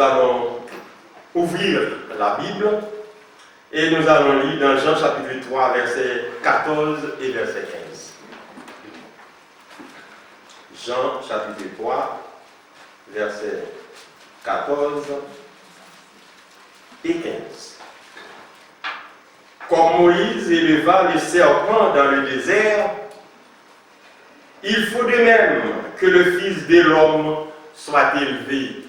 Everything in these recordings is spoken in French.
allons ouvrir la Bible et nous allons lire dans Jean chapitre 3, verset 14 et verset 15. Jean chapitre 3, verset 14 et 15. Comme Moïse éleva le serpent dans le désert, il faut de même que le Fils de l'homme soit élevé,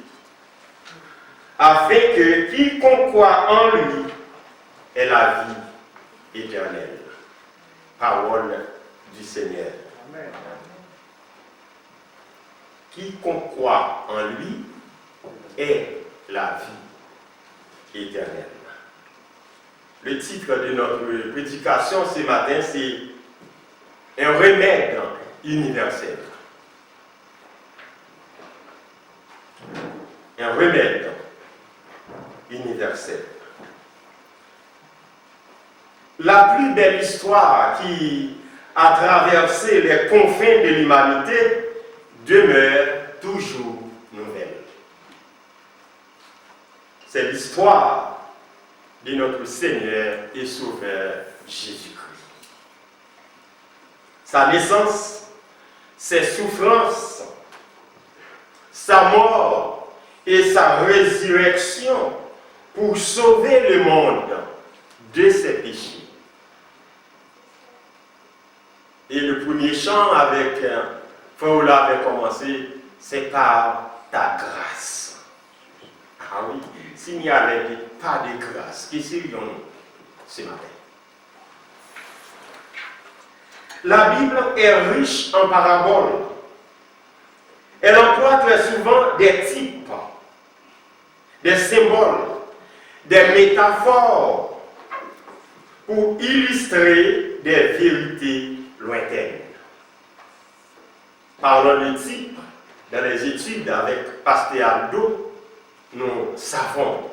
afin que quiconque croit en lui ait la vie éternelle. Parole du Seigneur. Amen. Quiconque croit en lui ait la vie éternelle. Le titre de notre prédication ce matin, c'est un remède universel. Un remède universel. La plus belle histoire qui a traversé les confins de l'humanité demeure toujours nouvelle. C'est l'histoire de notre Seigneur et Sauveur Jésus-Christ. Sa naissance, ses souffrances, sa mort et sa résurrection pour sauver le monde de ses péchés. Et le premier chant avec Paula avait commencé, c'est par ta grâce. Ah oui, s'il n'y avait pas de grâce, qui serions-nous ce matin? La Bible est riche en paraboles. Elle emploie très souvent des types, des symboles, des métaphores pour illustrer des vérités lointaines. Parlons de types, dans les études avec Pasteur Aldo, nous savons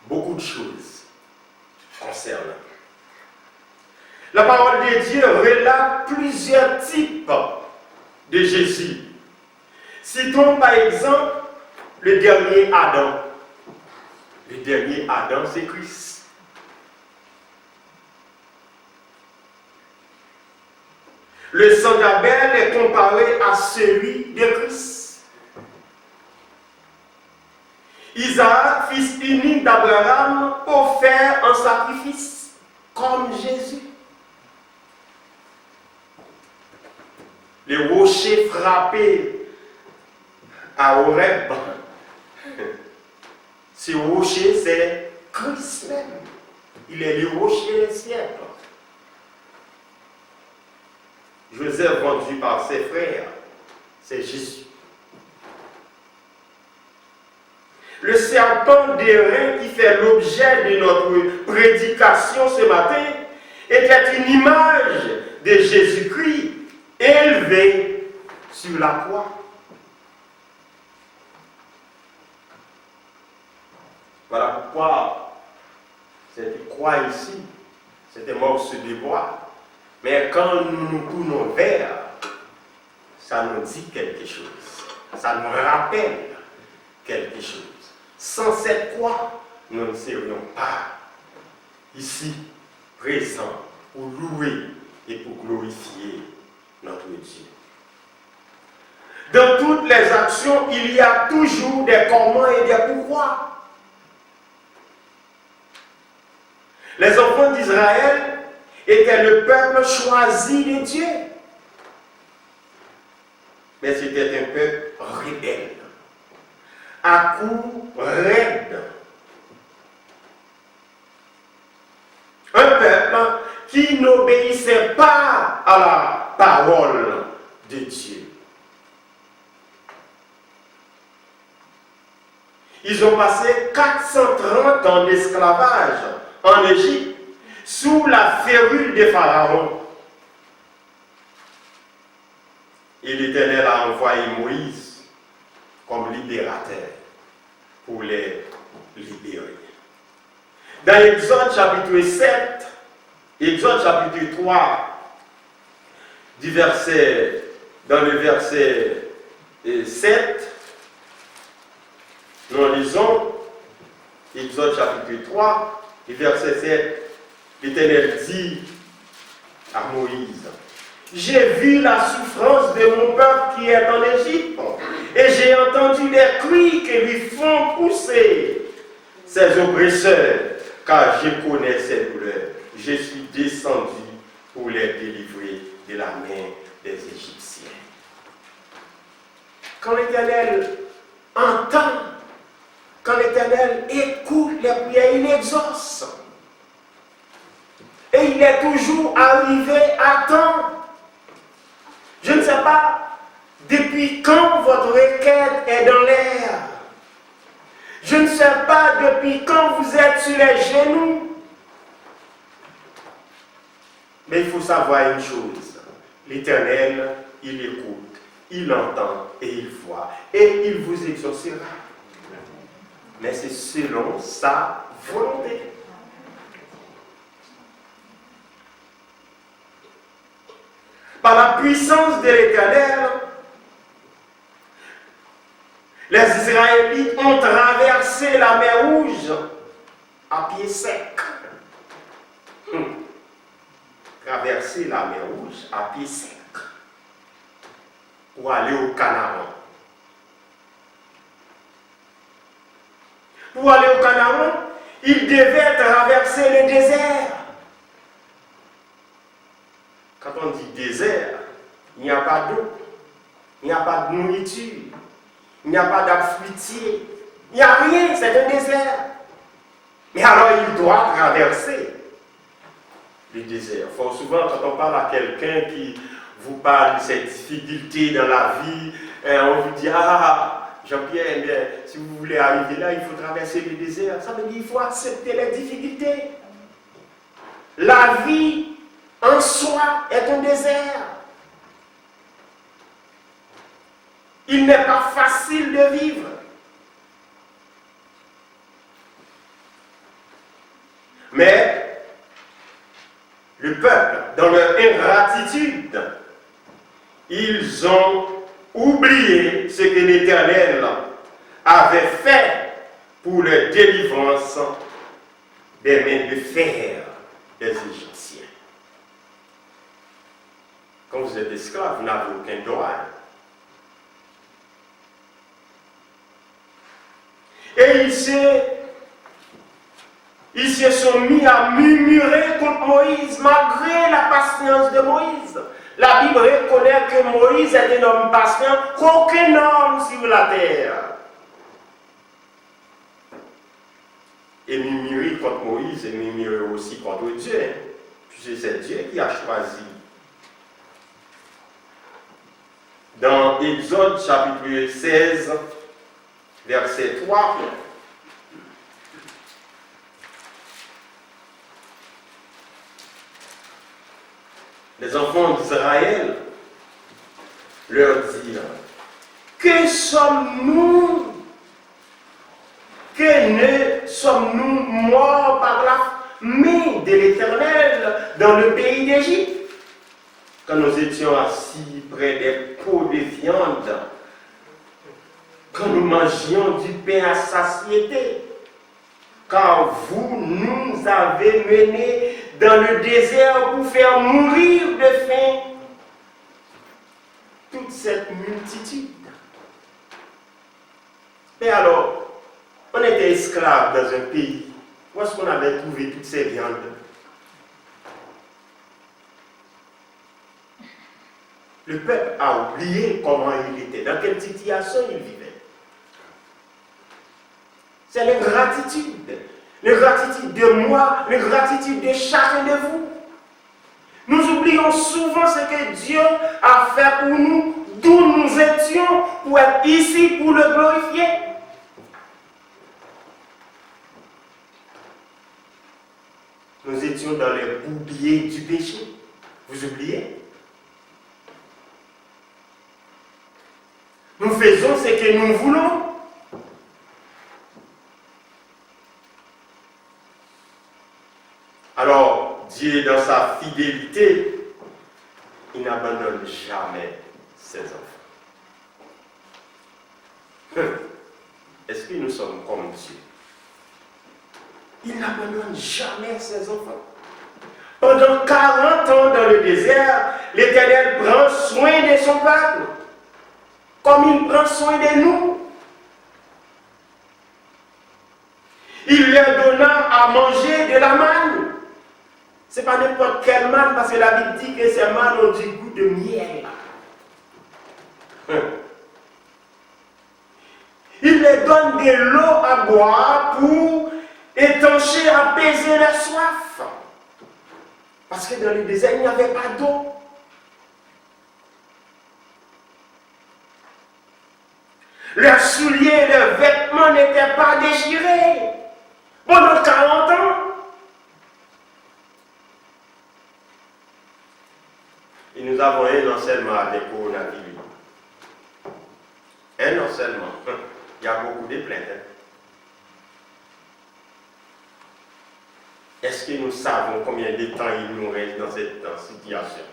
beaucoup de choses concernant. La parole de Dieu relate plusieurs types de Jésus. Citons par exemple le dernier Adam. Le dernier Adam, c'est Christ. Le sang d'Abel est comparé à celui de Christ. Isaac, fils unique d'Abraham, offert en sacrifice, comme Jésus. Les rochers frappés à Horeb. Ce rocher, c'est Christ même. Il est le rocher des siècles. Joseph vendu par ses frères, c'est Jésus. Le serpent d'airain qui fait l'objet de notre prédication ce matin était une image de Jésus-Christ élevé sur la croix. Voilà pourquoi cette croix ici, c'était morceau de bois. Mais quand nous nous tournons vers, ça nous dit quelque chose. Ça nous rappelle quelque chose. Sans cette croix, nous ne serions pas ici, présents, pour louer et pour glorifier notre Dieu. Dans toutes les actions, il y a toujours des comment et des pourquoi. Les enfants d'Israël était le peuple choisi de Dieu. Mais c'était un peuple rebelle, à coups raides. Un peuple qui n'obéissait pas à la parole de Dieu. Ils ont passé 430 ans d'esclavage en Égypte sous la férule de Pharaon. Et l'Éternel a envoyé Moïse comme libérateur pour les libérer. Dans Exode chapitre 7, Exode chapitre 3, dans le verset 7, Nous lisons Exode chapitre 3, verset 7. L'Éternel dit à Moïse, j'ai vu la souffrance de mon peuple qui est en Égypte, et j'ai entendu les cris que lui font pousser ses oppresseurs, car je connais ses douleurs. Je suis descendu pour les délivrer de la main des Égyptiens. Quand l'Éternel entend, quand l'Éternel écoute les prières, il exauce. Et il est toujours arrivé à temps. Je ne sais pas depuis quand votre requête est dans l'air. Je ne sais pas depuis quand vous êtes sur les genoux. Mais il faut savoir une chose. L'Éternel, il écoute, il entend et il voit. Et il vous exaucera. Mais c'est selon sa volonté. Par la puissance de l'Éternel, les Israélites ont traversé la mer Rouge à pied sec. Traverser la mer Rouge à pied sec pour aller au Canaan. Pour aller au Canaan, ils devaient traverser le désert. Quand on dit désert, il n'y a pas d'eau, il n'y a pas de nourriture, il n'y a pas d'arbres fruitiers, il n'y a rien, c'est un désert. Mais alors il doit traverser le désert. Fort souvent, quand on parle à quelqu'un qui vous parle de ses difficultés dans la vie, on vous dit, ah, Jean-Pierre, si vous voulez arriver là, il faut traverser le désert. Ça veut dire qu'il faut accepter les difficultés. La vie en soi est un désert. Il n'est pas facile de vivre. Mais le peuple, dans leur ingratitude, ils ont oublié ce que l'Éternel avait fait pour leur délivrance des mains de fer des Égyptiens. Quand vous êtes esclave, vous n'avez aucun droit. Et ils se sont mis à murmurer contre Moïse, malgré la patience de Moïse. La Bible reconnaît que Moïse est un homme patient qu'aucun homme sur la terre. Et murmurer contre Moïse et murmurer aussi contre Dieu. Puisque c'est Dieu qui a choisi. Dans Exode chapitre 16, verset 3, les enfants d'Israël leur dirent, que sommes-nous? Que ne sommes-nous morts par la main de l'Éternel dans le pays d'Égypte? Quand nous étions assis près des pots de viande, quand nous mangions du pain à satiété, car vous nous avez menés dans le désert pour faire mourir de faim toute cette multitude. Mais alors, on était esclaves dans un pays. Où est-ce qu'on avait trouvé toutes ces viandes? Le peuple a oublié comment il était, dans quelle situation il vivait. C'est l'ingratitude. L'ingratitude de moi, l'ingratitude de chacun de vous. Nous oublions souvent ce que Dieu a fait pour nous, d'où nous étions, pour être ici, pour le glorifier. Nous étions dans les bourbiers du péché. Vous oubliez? Nous faisons ce que nous voulons. Alors, Dieu, dans sa fidélité, il n'abandonne jamais ses enfants. Est-ce que nous sommes comme Dieu. Il n'abandonne jamais ses enfants. Pendant 40 ans dans le désert, l'Éternel prend soin de son peuple, comme il prend soin de nous. Il leur donna à manger de la manne. Ce n'est pas n'importe quelle manne, parce que la Bible dit que ces mannes ont du goût de miel. Il leur donne de l'eau à boire pour étancher, apaiser la soif. Parce que dans le désert, il n'y avait pas d'eau. Leurs souliers, leurs vêtements n'étaient pas déchirés. Pendant 40 ans. Et nous avons un enseignement avec le coronavirus. Un enseignement. Il y a beaucoup de plaintes. Est-ce que nous savons combien de temps il nous reste dans cette situation?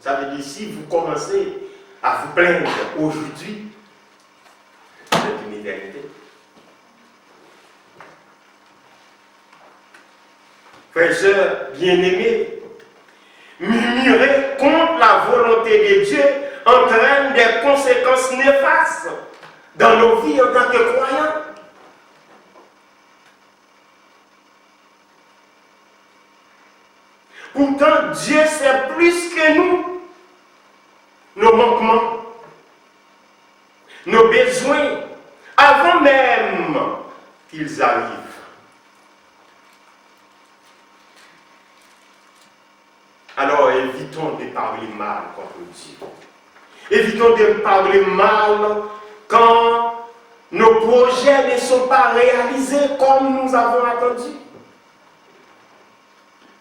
Ça veut dire, si vous commencez à vous plaindre aujourd'hui, c'est une éternité. Frères et sœurs bien-aimés, murmurer contre la volonté de Dieu entraîne des conséquences néfastes dans nos vies en tant que croyants. Pourtant, Dieu sait plus que nous, nos manquements, nos besoins, avant même qu'ils arrivent. Alors, évitons de parler mal contre Dieu. Évitons de parler mal quand nos projets ne sont pas réalisés comme nous avons attendu.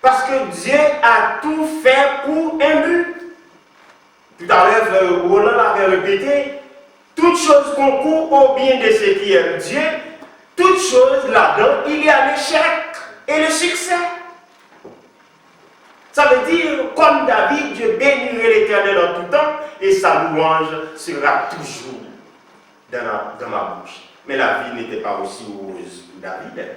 Parce que Dieu a tout fait pour un but. Tout à l'heure, Roland l'avait répété, toute chose concourt au bien de ceux qui aiment Dieu, toute chose là-dedans, il y a l'échec et le succès. Ça veut dire, comme David, je bénirai l'Éternel en tout temps, et sa louange sera toujours dans ma bouche. Mais la vie n'était pas aussi heureuse pour David.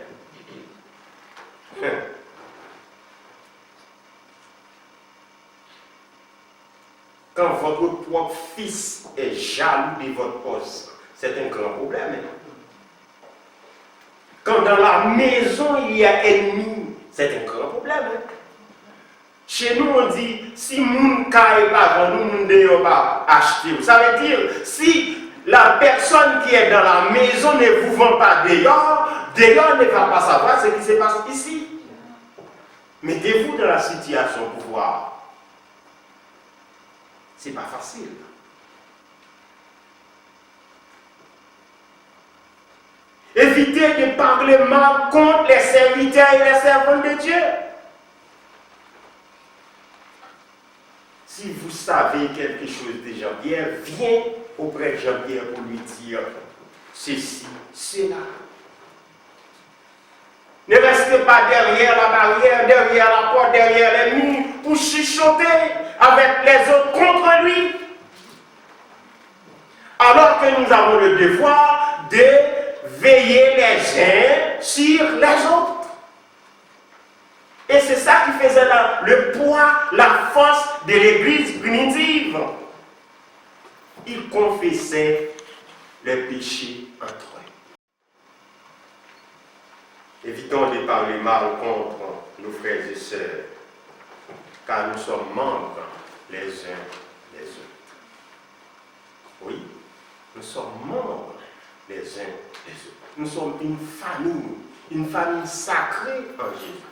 Quand votre propre fils est jaloux de votre poste, c'est un grand problème. Quand dans la maison il y a ennemi, c'est un grand problème. Chez nous, on dit, si moun ka est pas nous, moun ne pas acheter. Ça veut dire, si la personne qui est dans la maison ne vous vend pas dehors, dehors ne va pas savoir ce qui se passe ici. Mettez-vous dans la situation pour voir. C'est pas facile. Évitez de parler mal contre les serviteurs et les servantes de Dieu. Si vous savez quelque chose de Jean-Pierre, viens auprès de Jean-Pierre pour lui dire ceci, cela. Ne restez pas derrière la barrière, derrière la porte, derrière les murs pour chuchoter avec les autres contre lui. Alors que nous avons le devoir de veiller les uns sur les autres. Et c'est ça qui faisait le poids, la force de l'église primitive. Ils confessaient les péchés entre eux. Évitons de parler mal contre nos frères et sœurs, car nous sommes membres les uns des autres. Oui, nous sommes membres les uns des autres. Nous sommes une famille sacrée en Jésus.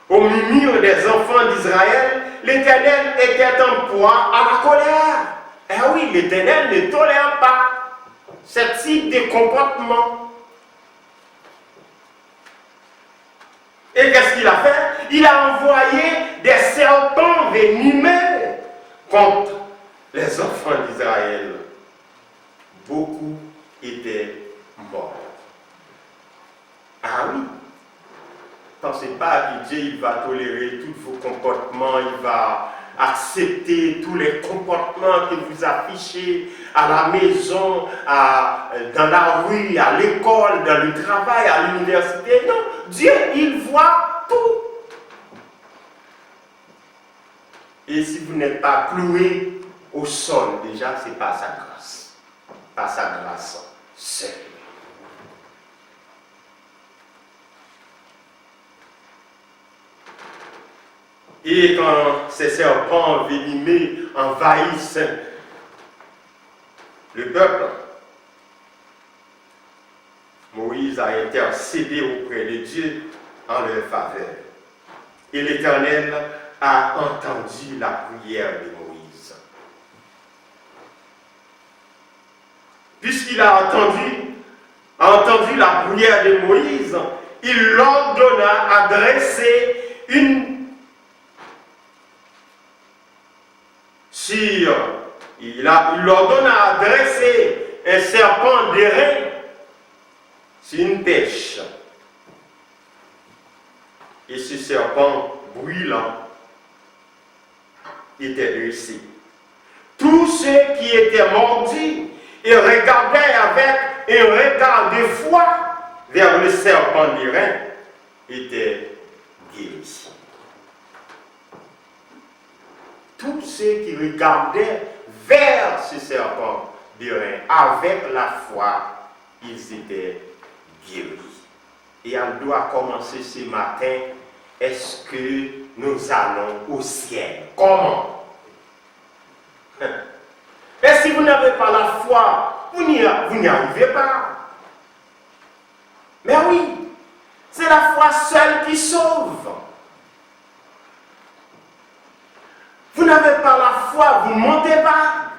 Au murmure des enfants d'Israël, l'Éternel était en proie à la colère. Eh oui, l'Éternel ne tolère pas ce type de comportement. Et qu'est-ce qu'il a fait? Il a envoyé des serpents venimeux contre les enfants d'Israël. Beaucoup étaient morts. Ah oui. Pensez pas que Dieu il va tolérer tous vos comportements, il va accepter tous les comportements que vous affichez à la maison, dans la rue, à l'école, dans le travail, à l'université. Non, Dieu, il voit tout. Et si vous n'êtes pas cloué au sol, déjà, ce n'est pas sa grâce. Pas sa grâce seule. Et quand ces serpents venimeux envahissent le peuple, Moïse a intercédé auprès de Dieu en leur faveur. Et l'Éternel a entendu la prière de Moïse. Puisqu'il a entendu la prière de Moïse, il l'ordonna à dresser il l'ordonna à dresser un serpent d'airain sur une pêche. Et ce serpent brûlant était dressé. Tous ceux qui étaient mordus et regardaient avec un regard de foi vers le serpent d'airain étaient guéris. Tous ceux qui regardaient vers ce serpent d'airain avec la foi, ils étaient guéris. Et on doit commencer ce matin. Est-ce que nous allons au ciel? Comment? Mais si vous n'avez pas la foi, vous n'y arrivez pas. Mais oui, c'est la foi seule qui sauve. Vous n'avez pas la foi, vous ne montez pas.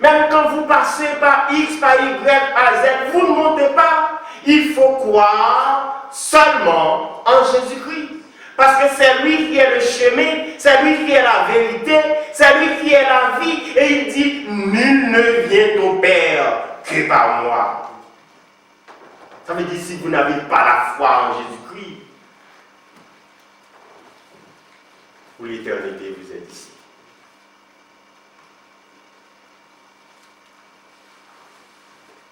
Même quand vous passez par X, par Y, par Z, vous ne montez pas. Il faut croire seulement en Jésus-Christ. Parce que c'est lui qui est le chemin, c'est lui qui est la vérité, c'est lui qui est la vie. Et il dit, nul ne vient au Père que par moi. Ça veut dire, si vous n'avez pas la foi en Jésus-Christ, pour l'éternité, vous êtes ici.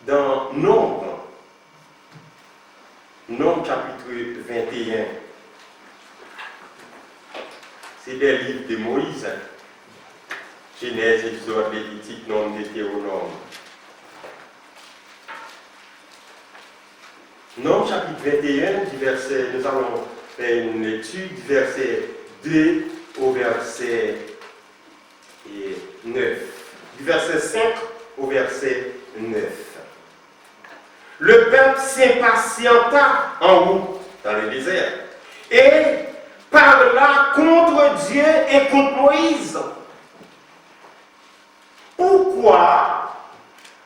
Dans Nombre chapitre 21, c'est des livres de Moïse. Genèse, Exode, Lévitique, Nombre, Deutéronome. Nombre chapitre 21, nous allons faire une étude du verset 2 au verset 9. Du verset 5 au verset 9. Le peuple s'impatienta en route dans le désert et parla contre Dieu et contre Moïse. Pourquoi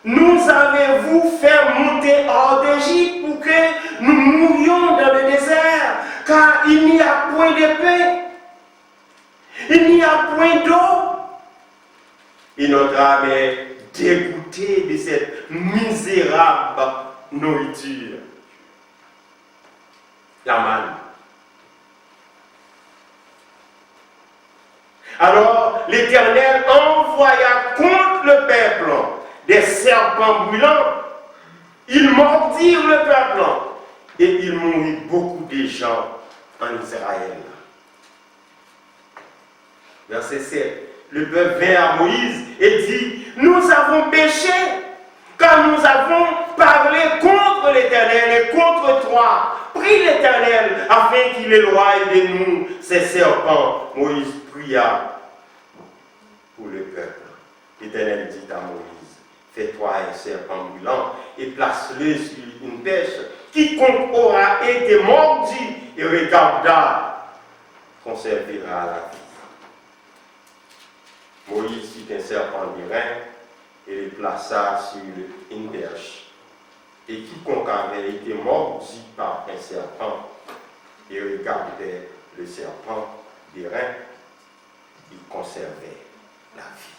nous avez-vous fait monter hors d'Égypte pour que nous mourions dans le désert? Car il n'y a point de pain, il n'y a point d'eau. Et notre âme est dégoûtée de cette misérable nourriture. La manne. Alors l'Éternel envoya contre le peuple des serpents brûlants. Ils mordirent le peuple et il mourut beaucoup de gens en Israël. Verset 7. Le peuple vint à Moïse et dit, nous avons péché, car nous avons parlé contre l'Éternel et contre toi. Prie l'Éternel afin qu'il éloigne de nous ces serpents. Moïse pria pour le peuple. L'Éternel dit à Moïse, fais-toi un serpent brûlant et place-le sur une pêche. Quiconque aura été mordu et regarda conservera la vie. Moïse fit un serpent d'airain et le plaça sur une perche. Et quiconque avait été mordu par un serpent et regardait le serpent d'airain, il conservait la vie.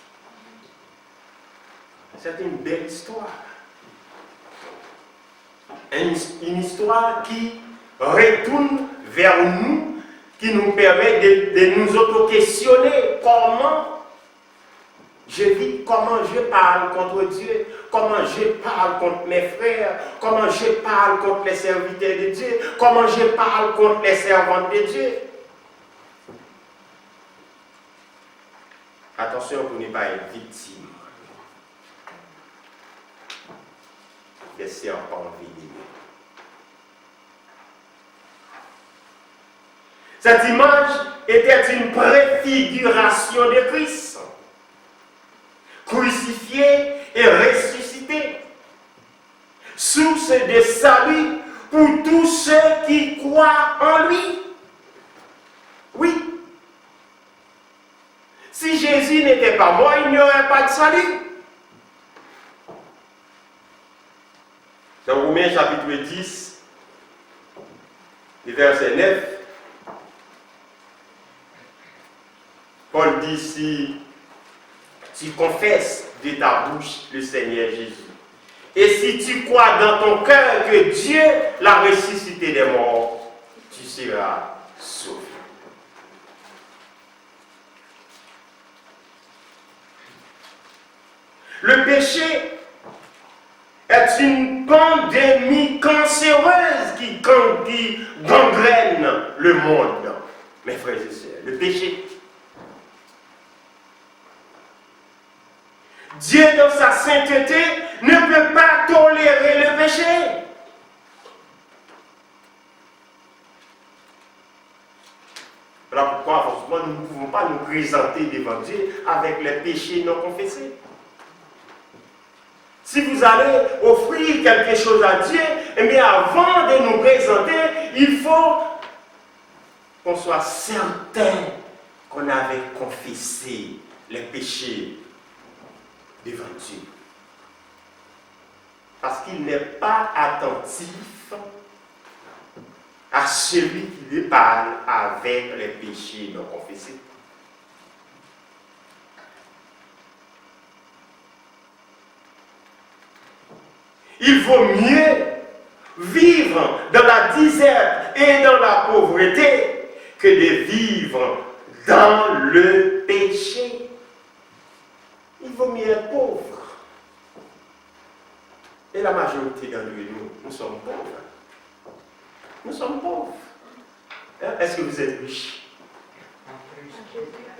C'est une belle histoire. Une histoire qui retourne vers nous, qui nous permet de nous auto-questionner comment je vis, comment je parle contre Dieu, comment je parle contre mes frères, comment je parle contre les serviteurs de Dieu, comment je parle contre les servantes de Dieu. Attention pour ne pas être victime des serpents venimeux. Cette image était une préfiguration de Christ, crucifié et ressuscité, source de salut pour tous ceux qui croient en lui. Oui. Si Jésus n'était pas mort, il n'y aurait pas de salut. Dans Romains chapitre 10, verset 9, Paul dit, si tu confesses de ta bouche le Seigneur Jésus, et si tu crois dans ton cœur que Dieu l'a ressuscité des morts, tu seras sauvé. Le péché est une pandémie cancéreuse qui gangrène le monde. Mes frères et sœurs, le péché. Dieu, dans sa sainteté, ne peut pas tolérer le péché. Voilà pourquoi, forcément, nous ne pouvons pas nous présenter devant Dieu avec les péchés non confessés. Si vous allez offrir quelque chose à Dieu, eh bien avant de nous présenter, il faut qu'on soit certain qu'on avait confessé les péchés devant Dieu. Parce qu'il n'est pas attentif à celui qui lui parle avec les péchés non confessés. Il vaut mieux vivre dans la disette et dans la pauvreté que de vivre dans le péché. Il vaut mieux être pauvre. Et la majorité d'entre nous sommes pauvres. Nous sommes pauvres. Est-ce que vous êtes riches?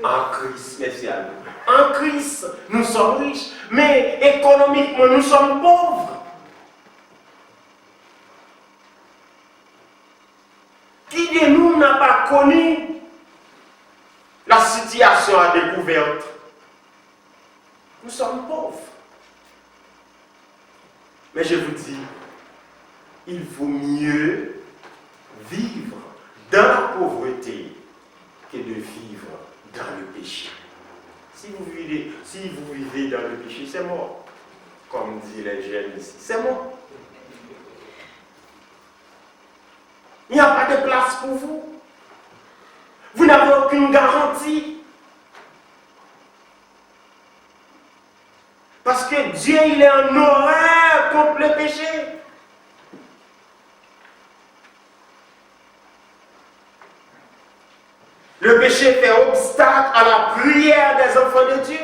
En Christ, merci à vous. En Christ, nous sommes riches, mais économiquement, nous sommes pauvres. Qui de nous n'a pas connu la situation à découverte? Nous sommes pauvres. Mais je vous dis, il vaut mieux vivre dans la pauvreté que de vivre dans le péché. Si vous vivez dans le péché, c'est mort. Comme disent les jeunes ici, c'est mort. Il n'y a pas de place pour vous. Vous n'avez aucune garantie. Parce que Dieu, il est en horreur contre le péché. Le péché fait obstacle à la prière des enfants de Dieu.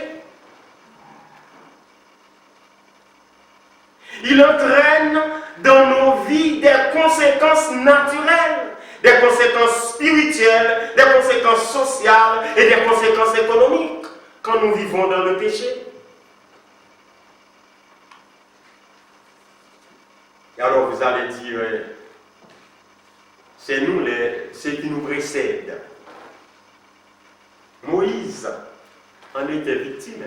Il entraîne dans nos vies des conséquences naturelles, des conséquences spirituelles, des conséquences sociales et des conséquences économiques quand nous vivons dans le péché. Et alors vous allez dire, c'est nous ceux qui nous précèdent. Moïse en était victime.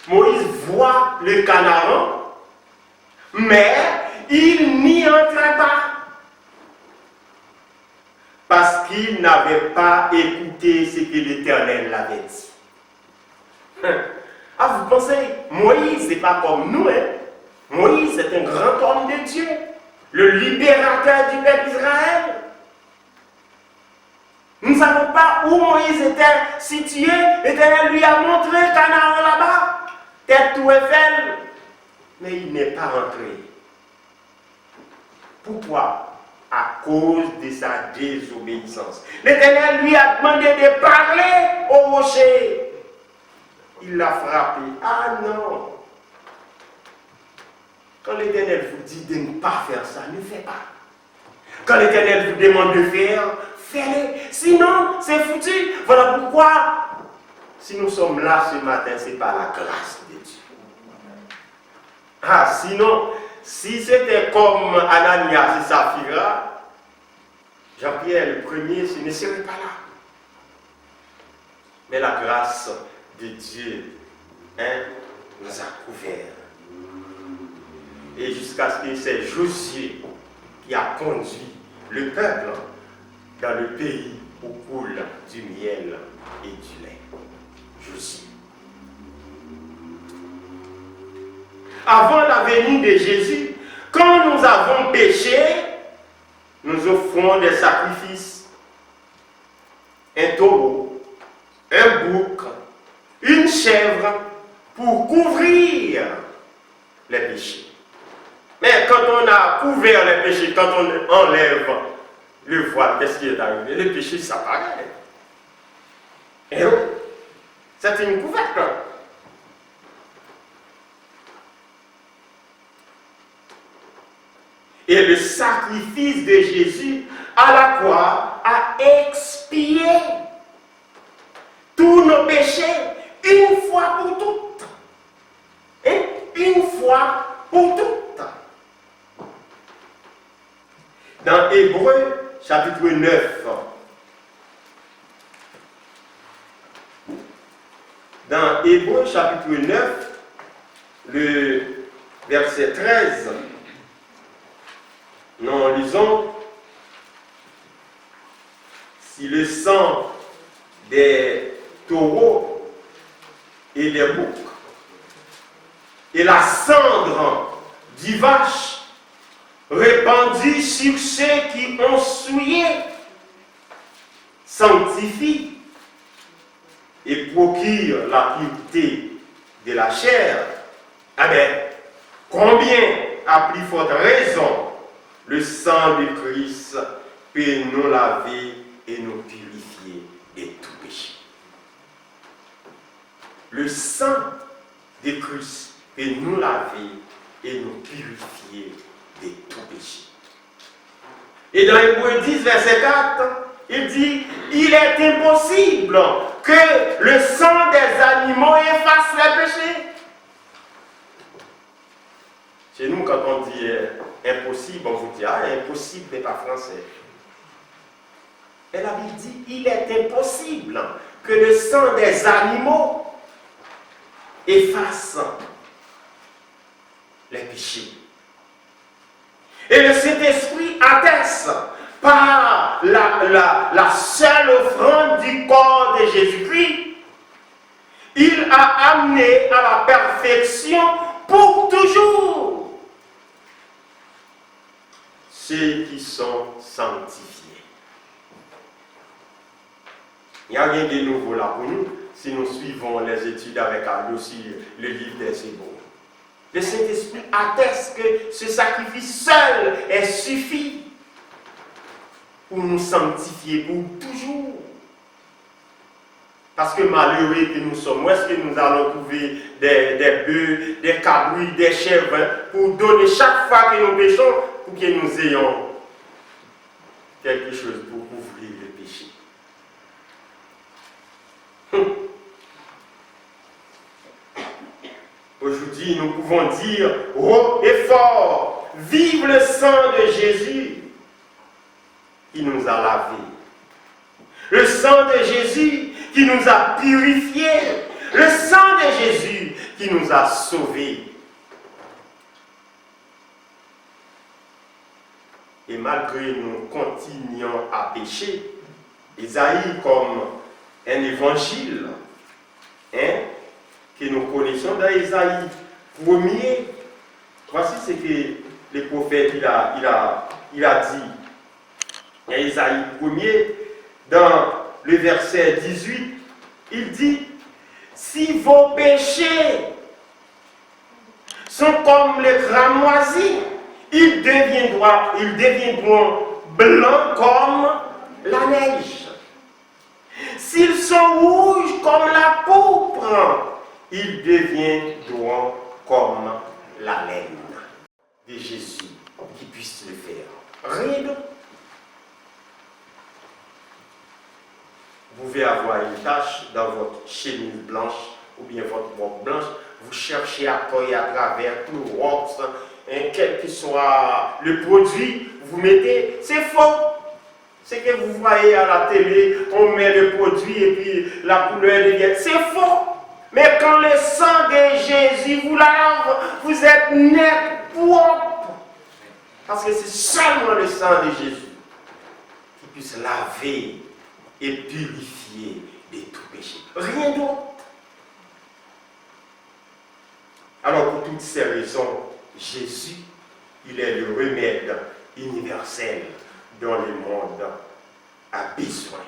Moïse voit le Canaan, mais il n'y entrait pas. Parce qu'il n'avait pas écouté ce que l'Éternel l'avait dit. Ah, vous pensez, Moïse n'est pas comme nous, hein? Moïse est un grand homme de Dieu, le libérateur du peuple d'Israël. Nous ne savons pas où Moïse était situé. L'Éternel lui a montré Canaan là-bas, tête tout Eiffel, mais il n'est pas rentré. Pourquoi? à cause de sa désobéissance. L'Éternel lui a demandé de parler au rocher. Il l'a frappé. Ah non! Quand l'Éternel vous dit de ne pas faire ça, ne faites pas. Quand l'Éternel vous demande de faire, faites-le. Sinon, c'est foutu. Voilà pourquoi, si nous sommes là ce matin, c'est par la grâce de Dieu. Ah, sinon, si c'était comme Ananias et Saphira, Jean-Pierre le premier, ce ne serait pas là. Mais la grâce de Dieu nous a couverts. Et jusqu'à ce que c'est Josué qui a conduit le peuple dans le pays où coule du miel et du lait. Josué. Avant la venue de Jésus, quand nous avons péché, nous offrons des sacrifices. Un taureau, un bouc, une chèvre pour couvrir les péchés. Mais quand on a couvert les péchés, quand on enlève le voile, qu'est-ce qui est arrivé? Le péché s'apparaît. Et oui, c'est une couverture. Et le sacrifice de Jésus à la croix a expié tous nos péchés une fois pour toutes. Et une fois pour toutes. Dans Hébreux, chapitre 9, dans Hébreux, chapitre 9, le verset 13, nous lisons: si le sang des taureaux et des boucs et la cendre du vache répandue sur ceux qui ont souillé sanctifie et procure la pureté de la chair, eh bien, combien à plus forte raison le sang de Christ peut nous laver et nous purifier de tout péché. Le sang de Christ peut nous laver et nous purifier de tout péché. Et dans Hébreux 10, verset 4, il dit: il est impossible que le sang des animaux efface les péchés. Chez nous, quand on dit impossible, on vous dit: ah, impossible n'est pas français. Et la Bible dit: il est impossible que le sang des animaux efface les péchés. Et le Saint-Esprit atteste par la seule offrande du corps de Jésus-Christ. Il a amené à la perfection pour toujours ceux qui sont sanctifiés. Il n'y a rien de nouveau là pour nous si nous suivons les études avec Aldo sur le livre des Hébreux. Le Saint-Esprit atteste que ce sacrifice seul est suffit pour nous sanctifier pour toujours. Parce que malheureux que nous sommes, où est-ce que nous allons trouver des bœufs, des cabris, des chèvres pour donner chaque fois que nous péchons, pour que nous ayons quelque chose pour couvrir le péché. Aujourd'hui, nous pouvons dire haut et fort: vive le sang de Jésus qui nous a lavés. Le sang de Jésus qui nous a purifiés. Le sang de Jésus qui nous a sauvés. Et malgré nous continuons à pécher, Isaïe, comme un évangile, que nous connaissons dans Isaïe 1er, voici ce que le prophète il a dit. Dans Isaïe 1er, dans le verset 18, il dit: si vos péchés sont comme le cramoisi, ils deviendront blancs comme la neige. S'ils sont rouges comme la pourpre, ils deviennent blancs comme la laine. De Jésus qui puisse le faire. Rien d'autre. Vous pouvez avoir une tache dans votre chemise blanche ou bien votre robe blanche. Vous cherchez à coller à travers tout le wax, quel que soit le produit, vous mettez. C'est faux. C'est que vous voyez à la télé, on met le produit et puis la couleur devient. C'est faux. Mais quand le sang de Jésus vous lave, vous êtes net, propre. Parce que c'est seulement le sang de Jésus qui puisse laver et purifier de tout péché. Rien d'autre. Alors pour toutes ces raisons, Jésus, il est le remède universel dont le monde a besoin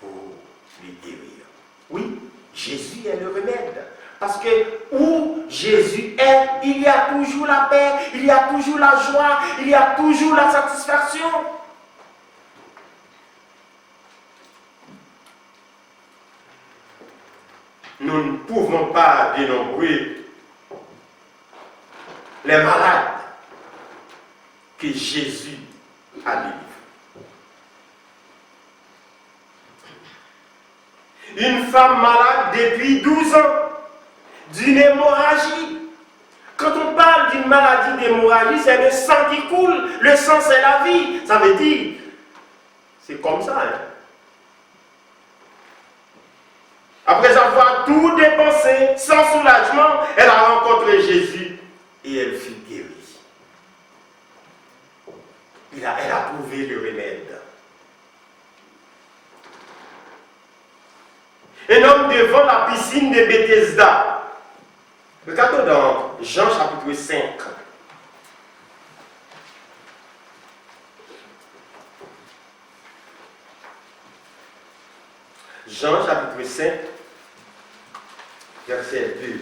pour le guérir. Oui, Jésus est le remède. Parce que où Jésus est, il y a toujours la paix, il y a toujours la joie, il y a toujours la satisfaction. Nous ne pouvons pas dénombrer les malades que Jésus a délivrés. Une femme malade depuis 12 ans d'une hémorragie. Quand on parle d'une maladie d'hémorragie, c'est le sang qui coule. Le sang, c'est la vie. Ça veut dire, c'est comme ça. Hein? Après avoir tout dépensé, sans soulagement, elle a rencontré Jésus et elle fut guérie. Elle a trouvé le remède. Un homme devant la piscine de Bethesda. Regardons dans Jean chapitre 5. Jean chapitre 5, verset 2.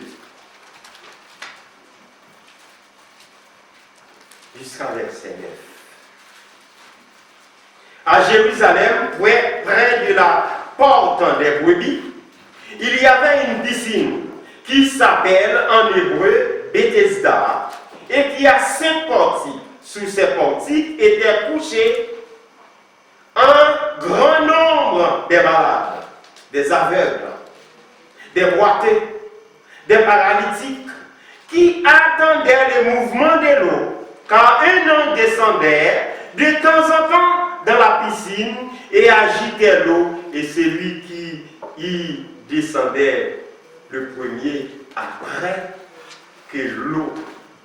Jusqu'à verset 9. À Jérusalem, près de la porte des brebis, il y avait une piscine qui s'appelle en hébreu Bethesda et qui a 5 portiques. Sous ces portiques étaient couchés un grand nombre de malades, des aveugles, des boiteux, des paralytiques qui attendaient le mouvement de l'eau. Quand un homme descendait de temps en temps dans la piscine et agitait l'eau, et celui qui y descendait le premier après que l'eau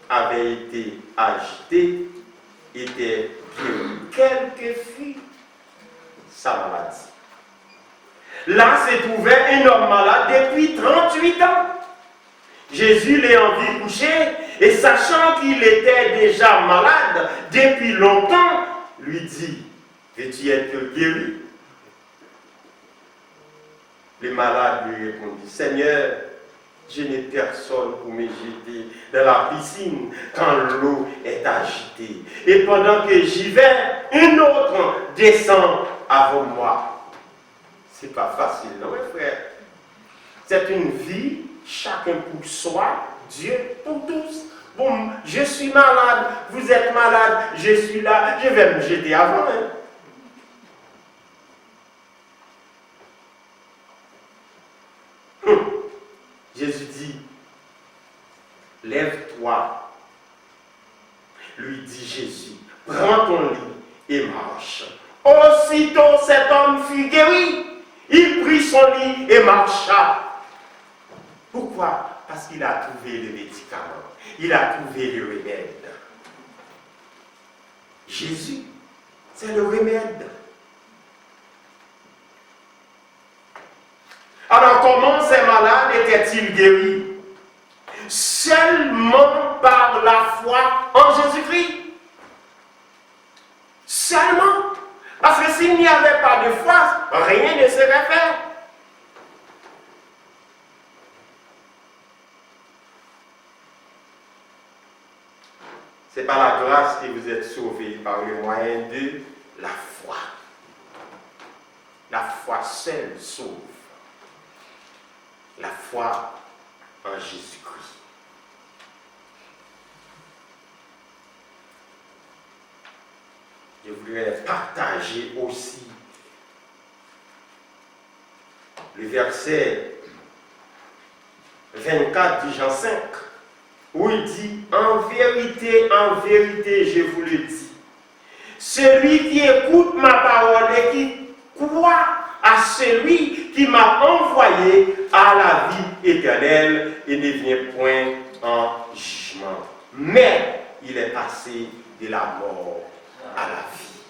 avait été agitée était guéri, quelle que fût sa maladie. Là se trouvait un homme malade depuis 38 ans. Jésus l'ayant vu coucher et sachant qu'il était déjà malade depuis longtemps, lui dit, veux-tu être guéri? Le malade lui répondit, Seigneur, je n'ai personne pour me jeter dans la piscine quand l'eau est agitée. Et pendant que j'y vais, un autre descend avant moi. C'est pas facile, non, mes frères? C'est une vie, chacun pour soi, Dieu pour tous. Bon, je suis malade, vous êtes malade, je suis là, je vais me jeter avant. Hein? Jésus dit, lève-toi. Lui dit Jésus, prends ton lit et marche. Aussitôt cet homme fut guéri. Il prit son lit et marcha. Pourquoi? Parce qu'il a trouvé le médicament. Il a trouvé le remède. Jésus, c'est le remède. Alors comment ces malades étaient-ils guéris? Seulement par la foi en Jésus-Christ. Seulement. Parce que s'il n'y avait pas de foi, rien ne serait fait. C'est par la grâce que vous êtes sauvés par le moyen de la foi. La foi seule sauve. La foi en Jésus-Christ. Je voudrais partager aussi le verset 24 du Jean 5, où il dit, en vérité, je vous le dis, celui qui écoute ma parole et qui croit à celui qui m'a envoyé à la vie éternelle et ne vient point en jugement, mais il est passé de la mort à la vie.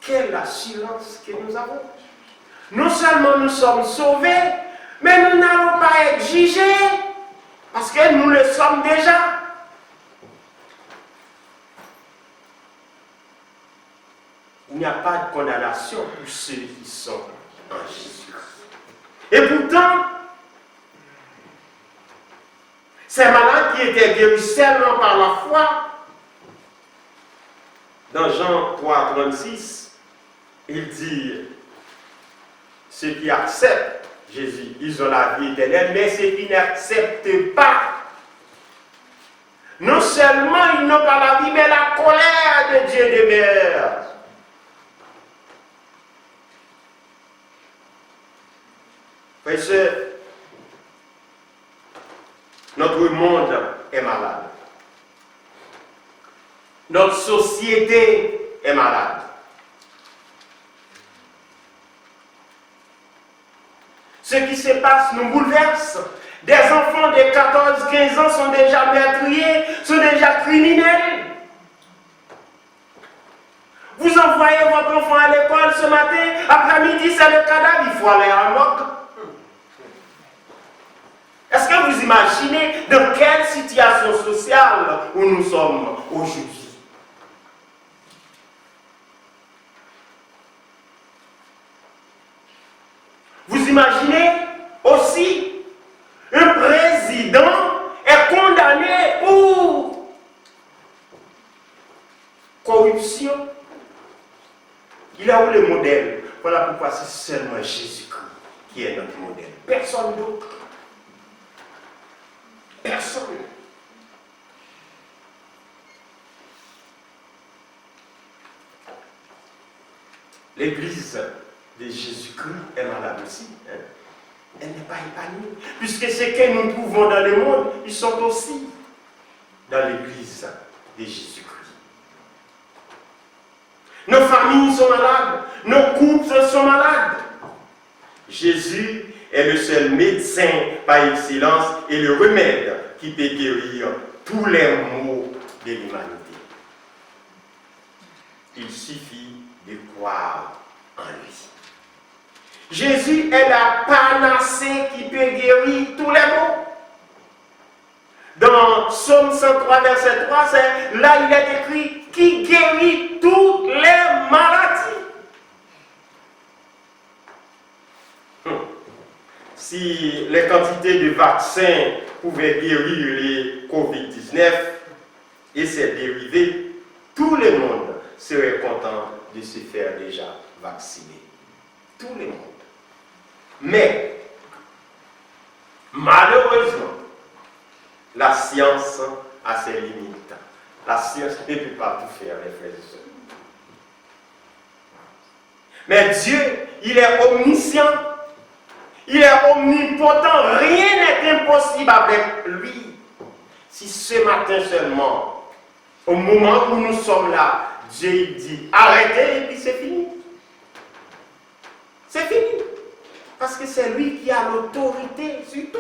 Quelle assurance que nous avons! Non seulement nous sommes sauvés, mais nous n'allons pas être jugés, parce que nous le sommes déjà. Il n'y a pas de condamnation pour ceux qui sont en Jésus. Et pourtant, ces malades qui étaient guéris seulement par la foi, dans Jean 3, 36, il dit, ceux qui acceptent Jésus, ils ont la vie éternelle, mais ceux qui n'acceptent pas, non seulement ils n'ont pas la vie, mais la colère de Dieu demeure. Parce que notre monde est malade. Notre société est malade. Ce qui se passe nous bouleverse. Des enfants de 14-15 ans sont déjà meurtriers, sont déjà criminels. Vous envoyez votre enfant à l'école ce matin, après-midi c'est le cadavre, il faut aller à Moc. Est-ce que vous imaginez dans quelle situation sociale où nous sommes aujourd'hui? Vous imaginez aussi un président est condamné pour corruption. Il a où le modèle? Voilà pourquoi c'est seulement Jésus-Christ qui est notre modèle. Personne d'autre. Personne. L'Église de Jésus-Christ est malade aussi. Elle n'est pas épanouie. Puisque ce que nous trouvons dans le monde, ils sont aussi dans l'Église de Jésus-Christ. Nos familles sont malades. Nos couples sont malades. Jésus est le seul médecin par excellence et le remède qui peut guérir tous les maux de l'humanité. Il suffit de croire en lui. Jésus est la panacée qui peut guérir tous les maux. Dans Psaume 103, verset 3, là il est écrit qui guérit toutes les maladies. Si les quantités de vaccins pouvaient guérir les COVID-19 et ses dérivés, tout le monde serait content de se faire déjà vacciner. Tout le monde. Mais, malheureusement, la science a ses limites. La science ne peut pas tout faire, les frères et sœurs. Mais Dieu, il est omniscient. Il est omnipotent, rien n'est impossible avec lui. Si ce matin seulement, au moment où nous sommes là, Dieu dit arrêtez et puis c'est fini. C'est fini. Parce que c'est lui qui a l'autorité sur tout.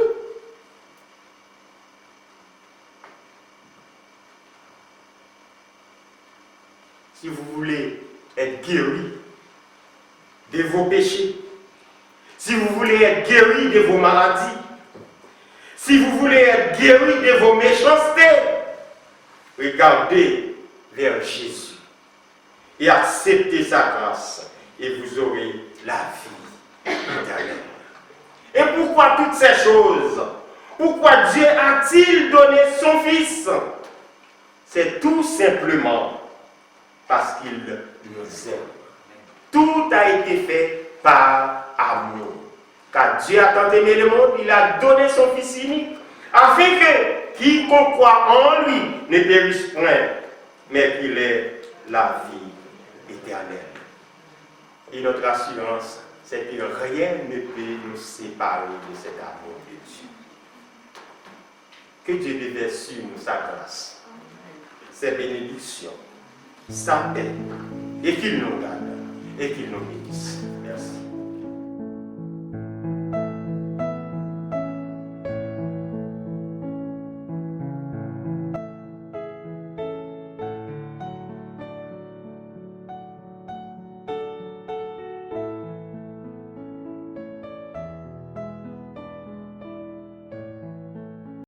Si vous voulez être guéri de vos péchés, si vous voulez être guéri de vos maladies, si vous voulez être guéri de vos méchancetés, regardez vers Jésus et acceptez sa grâce et vous aurez la vie éternelle. Et pourquoi toutes ces choses? Pourquoi Dieu a-t-il donné son Fils? C'est tout simplement parce qu'il nous aime. Tout a été fait par amour. Car Dieu a tant aimé le monde, il a donné son Fils unique, afin que quiconque croit en lui ne périsse point, mais qu'il ait la vie éternelle. Et notre assurance, c'est que rien ne peut nous séparer de cet amour de Dieu. Que Dieu déverse sur nous sa grâce, ses bénédictions, sa paix, et qu'il nous garde, et qu'il nous bénisse.